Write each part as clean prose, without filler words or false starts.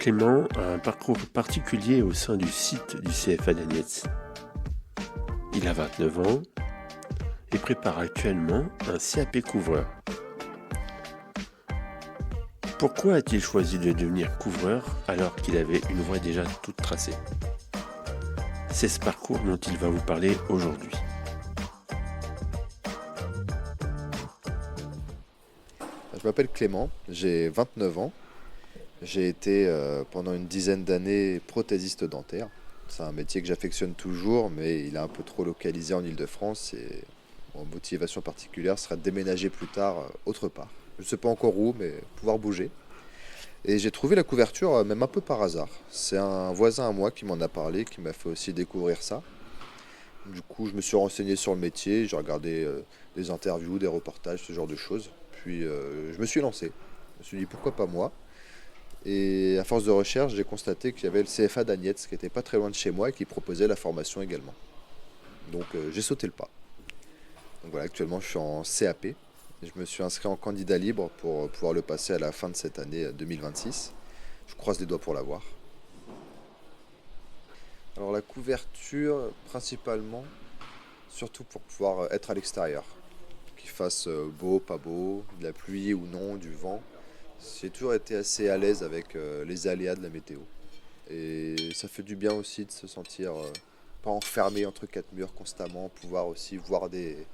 Clément a un parcours particulier au sein du site du CFA d'Agnès. Il a 29 ans et prépare actuellement un CAP couvreur. Pourquoi a-t-il choisi de devenir couvreur alors qu'il avait une voie déjà toute tracée? C'est ce parcours dont il va vous parler aujourd'hui. Je m'appelle Clément, j'ai 29 ans. J'ai été pendant une dizaine d'années prothésiste dentaire. C'est un métier que j'affectionne toujours, mais il est un peu trop localisé en Île-de-France et mon motivation particulière sera de déménager plus tard autre part. Je ne sais pas encore où, mais pouvoir bouger. Et j'ai trouvé la couverture même un peu par hasard. C'est un voisin à moi qui m'en a parlé, qui m'a fait aussi découvrir ça. Du coup, je me suis renseigné sur le métier, j'ai regardé des interviews, des reportages, ce genre de choses. Puis je me suis lancé. Je me suis dit pourquoi pas moi. Et à force de recherche, j'ai constaté qu'il y avait le CFA d'Agnès qui était pas très loin de chez moi et qui proposait la formation également. Donc j'ai sauté le pas. Donc voilà, actuellement je suis en CAP. Et je me suis inscrit en candidat libre pour pouvoir le passer à la fin de cette année 2026. Je croise les doigts pour l'avoir. Alors la couverture, principalement, surtout pour pouvoir être à l'extérieur. Qu'il fasse beau, pas beau, de la pluie ou non, du vent. J'ai toujours été assez à l'aise avec les aléas de la météo. Et ça fait du bien aussi de se sentir pas enfermé entre quatre murs constamment, pouvoir aussi voir des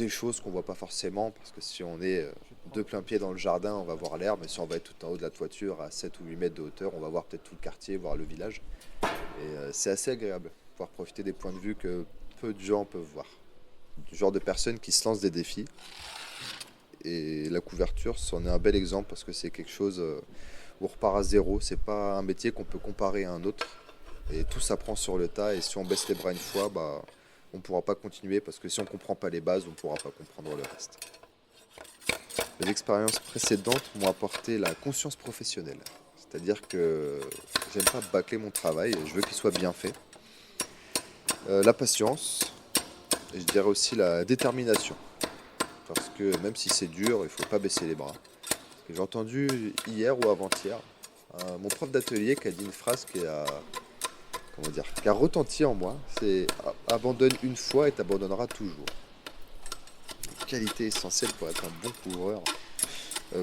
choses qu'on voit pas forcément, parce que si on est de plein pied dans le jardin, on va voir l'herbe, mais si on va être tout en haut de la toiture à 7 ou 8 mètres de hauteur, on va voir peut-être tout le quartier, voir le village. Et c'est assez agréable, pouvoir profiter des points de vue que peu de gens peuvent voir. Du genre de personnes qui se lancent des défis. Et la couverture, c'en est un bel exemple parce que c'est quelque chose où on repart à zéro. C'est pas un métier qu'on peut comparer à un autre. Et tout s'apprend sur le tas. Et si on baisse les bras une fois, on ne pourra pas continuer parce que si on ne comprend pas les bases, on ne pourra pas comprendre le reste. Les expériences précédentes m'ont apporté la conscience professionnelle. C'est-à-dire que j'aime pas bâcler mon travail. Je veux qu'il soit bien fait. La patience. Et je dirais aussi la détermination. Parce que même si c'est dur, il ne faut pas baisser les bras. J'ai entendu hier ou avant-hier mon prof d'atelier qui a dit une phrase qui a retenti en moi. C'est abandonne une fois et t'abandonneras toujours. Une qualité essentielle pour être un bon couvreur.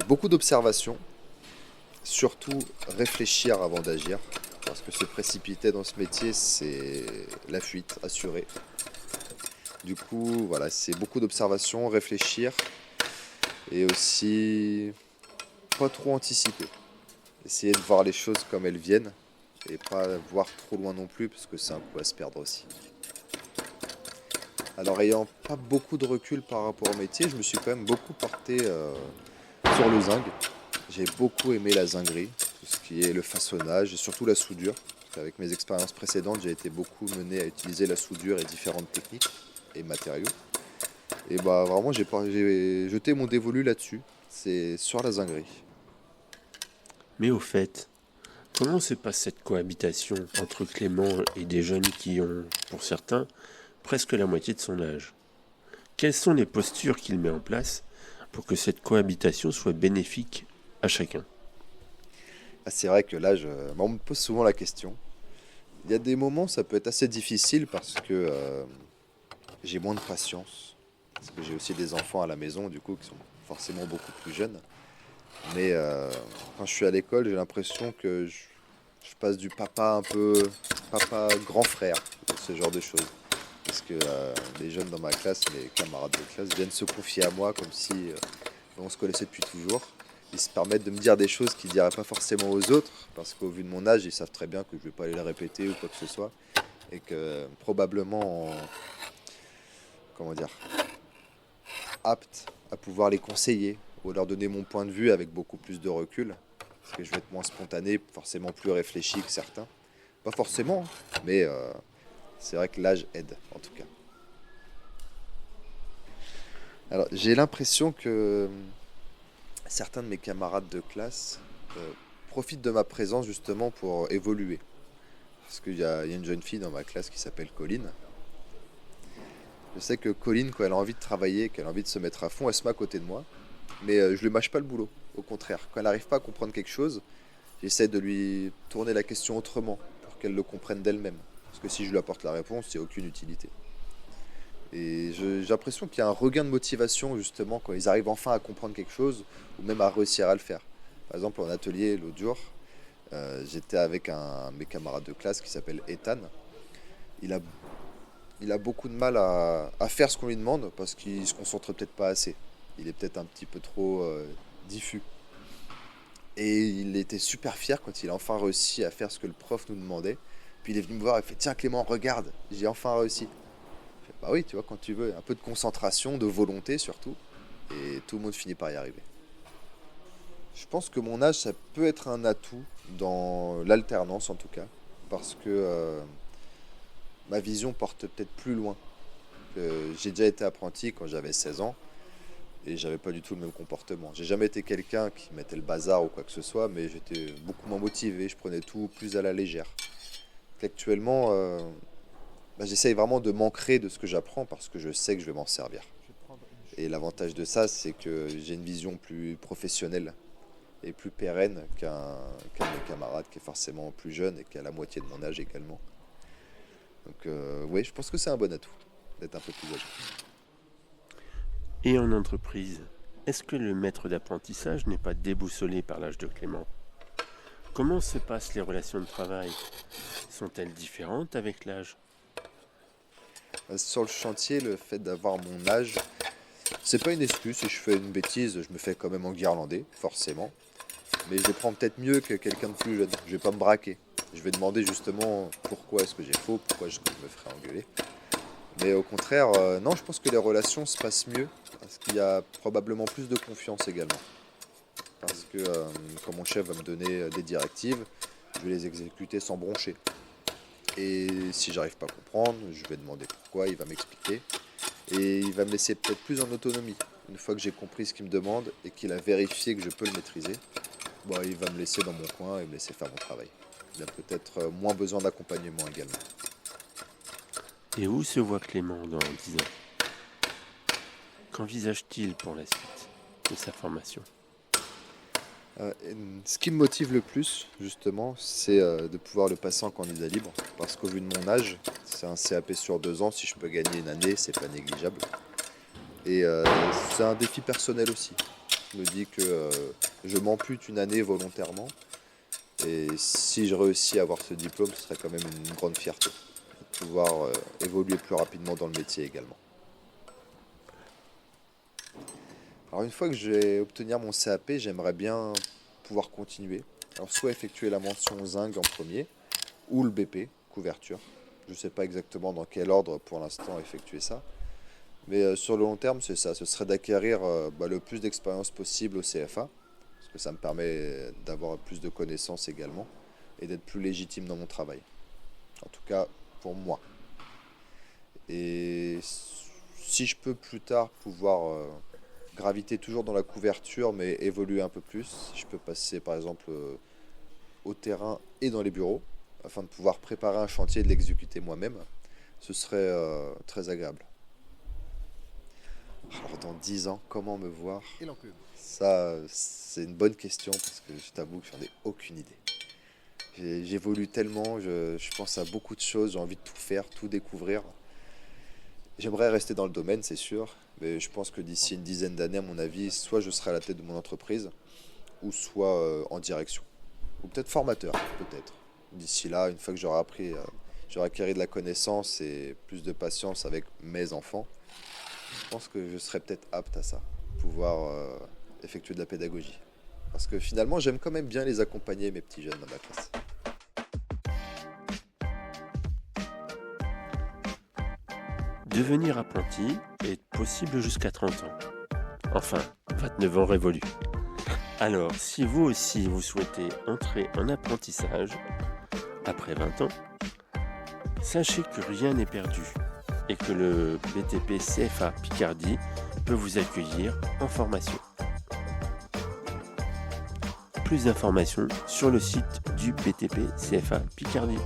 Beaucoup d'observations, surtout réfléchir avant d'agir. Parce que se précipiter dans ce métier, c'est la fuite assurée. Du coup, voilà, c'est beaucoup d'observations, réfléchir et aussi pas trop anticiper. Essayer de voir les choses comme elles viennent et pas voir trop loin non plus parce que c'est un coup à se perdre aussi. Alors, ayant pas beaucoup de recul par rapport au métier, je me suis quand même beaucoup porté sur le zinc. J'ai beaucoup aimé la zinguerie, tout ce qui est le façonnage et surtout la soudure. Avec mes expériences précédentes, j'ai été beaucoup mené à utiliser la soudure et différentes techniques et matériaux. Et vraiment j'ai jeté mon dévolu là-dessus. C'est sur la zinguerie. Mais au fait, comment se passe cette cohabitation entre Clément et des jeunes qui ont, pour certains, presque la moitié de son âge? Quelles sont les postures qu'il met en place pour que cette cohabitation soit bénéfique à chacun? C'est vrai que là, on me pose souvent la question. Il y a des moments, ça peut être assez difficile parce que j'ai moins de patience. Parce que j'ai aussi des enfants à la maison, du coup, qui sont forcément beaucoup plus jeunes. Mais quand je suis à l'école, j'ai l'impression que je passe du papa papa grand frère, ce genre de choses. Parce que les jeunes dans ma classe, mes camarades de classe, viennent se confier à moi comme si on se connaissait depuis toujours. Ils se permettent de me dire des choses qu'ils ne diraient pas forcément aux autres, parce qu'au vu de mon âge, ils savent très bien que je ne vais pas aller les répéter ou quoi que ce soit. Et que probablement, apte à pouvoir les conseiller ou leur donner mon point de vue avec beaucoup plus de recul. Parce que je vais être moins spontané, forcément plus réfléchi que certains. Pas forcément, mais c'est vrai que l'âge aide en tout cas. Alors j'ai l'impression que certains de mes camarades de classe profitent de ma présence justement pour évoluer. Parce qu'il y a une jeune fille dans ma classe qui s'appelle Colline. Je sais que Colline, quand elle a envie de travailler, qu'elle a envie de se mettre à fond, elle se met à côté de moi. Mais je ne lui mâche pas le boulot. Au contraire, quand elle n'arrive pas à comprendre quelque chose, J'essaie de lui tourner la question autrement pour qu'elle le comprenne d'elle-même. Parce que si je lui apporte la réponse, il n'y a aucune utilité. Et j'ai l'impression qu'il y a un regain de motivation justement quand ils arrivent enfin à comprendre quelque chose ou même à réussir à le faire. Par exemple, en atelier l'autre jour, j'étais avec un de mes camarades de classe qui s'appelle Ethan. Il a, il a beaucoup de mal à faire ce qu'on lui demande parce qu'il se concentre peut-être pas assez. Il est peut-être un petit peu trop diffus. Et il était super fier quand il a enfin réussi à faire ce que le prof nous demandait. Puis il est venu me voir et fait: Tiens Clément, regarde, j'ai enfin réussi. Je fais: Bah oui, tu vois, quand tu veux, un peu de concentration, de volonté surtout. Et tout le monde finit par y arriver. Je pense que mon âge, ça peut être un atout dans l'alternance en tout cas. Parce que ma vision porte peut-être plus loin. J'ai déjà été apprenti quand j'avais 16 ans. Et j'avais pas du tout le même comportement. J'ai jamais été quelqu'un qui mettait le bazar ou quoi que ce soit, mais j'étais beaucoup moins motivé, je prenais tout plus à la légère. Actuellement, j'essaye vraiment de m'ancrer de ce que j'apprends parce que je sais que je vais m'en servir. Et l'avantage de ça, c'est que j'ai une vision plus professionnelle et plus pérenne qu'un de mes camarades qui est forcément plus jeune et qui a la moitié de mon âge également. Donc oui, je pense que c'est un bon atout d'être un peu plus âgé. Et en entreprise, est-ce que le maître d'apprentissage n'est pas déboussolé par l'âge de Clément? Comment se passent les relations de travail? Sont-elles différentes avec l'âge? Sur le chantier, le fait d'avoir mon âge, c'est pas une excuse. Si je fais une bêtise, je me fais quand même enguirlander, forcément. Mais je les prends peut-être mieux que quelqu'un de plus jeune. Je vais pas me braquer. Je vais demander justement pourquoi est-ce que j'ai faux, pourquoi est-ce que je me ferais engueuler. Mais au contraire, non, je pense que les relations se passent mieux parce qu'il y a probablement plus de confiance également. Parce que quand mon chef va me donner des directives, je vais les exécuter sans broncher. Et si j'arrive pas à comprendre, je vais demander pourquoi, il va m'expliquer. Et il va me laisser peut-être plus en autonomie. Une fois que j'ai compris ce qu'il me demande et qu'il a vérifié que je peux le maîtriser, bon, il va me laisser dans mon coin et me laisser faire mon travail. Il a peut-être moins besoin d'accompagnement également. Et où se voit Clément dans 10 ans? Qu'envisage-t-il pour la suite de sa formation? Ce qui me motive le plus, justement, c'est de pouvoir le passer en candidat libre. Parce qu'au vu de mon âge, c'est un CAP sur 2 ans. Si je peux gagner une année, c'est pas négligeable. Et c'est un défi personnel aussi. Je me dis que je m'ampute une année volontairement. Et si je réussis à avoir ce diplôme, ce serait quand même une grande fierté. De pouvoir évoluer plus rapidement dans le métier également. Alors une fois que je vais obtenir mon CAP, j'aimerais bien pouvoir continuer. Alors soit effectuer la mention zinc en premier, ou le BP, couverture. Je ne sais pas exactement dans quel ordre pour l'instant effectuer ça. Mais sur le long terme, c'est ça. Ce serait d'acquérir le plus d'expérience possible au CFA. Parce que ça me permet d'avoir plus de connaissances également. Et d'être plus légitime dans mon travail. En tout cas, pour moi. Et si je peux plus tard pouvoir graviter toujours dans la couverture, mais évoluer un peu plus, si je peux passer par exemple au terrain et dans les bureaux, afin de pouvoir préparer un chantier et de l'exécuter moi-même, ce serait très agréable. Alors dans 10 ans, comment me voir? Ça, c'est une bonne question parce que je t'avoue que j'en ai aucune idée. J'évolue tellement, je pense à beaucoup de choses, j'ai envie de tout faire, tout découvrir. J'aimerais rester dans le domaine, c'est sûr, mais je pense que d'ici une dizaine d'années, à mon avis, soit je serai à la tête de mon entreprise, ou soit en direction. Ou peut-être formateur, peut-être. D'ici là, une fois que j'aurai appris, j'aurai acquis de la connaissance et plus de patience avec mes enfants, je pense que je serais peut-être apte à ça, pouvoir effectuer de la pédagogie. Parce que finalement, j'aime quand même bien les accompagner, mes petits jeunes dans ma classe. Devenir apprenti est possible jusqu'à 30 ans. Enfin, 29 ans révolus. Alors, si vous aussi vous souhaitez entrer en apprentissage après 20 ans, sachez que rien n'est perdu et que le BTP CFA Picardie peut vous accueillir en formation. Plus d'informations sur le site du BTP CFA Picardie.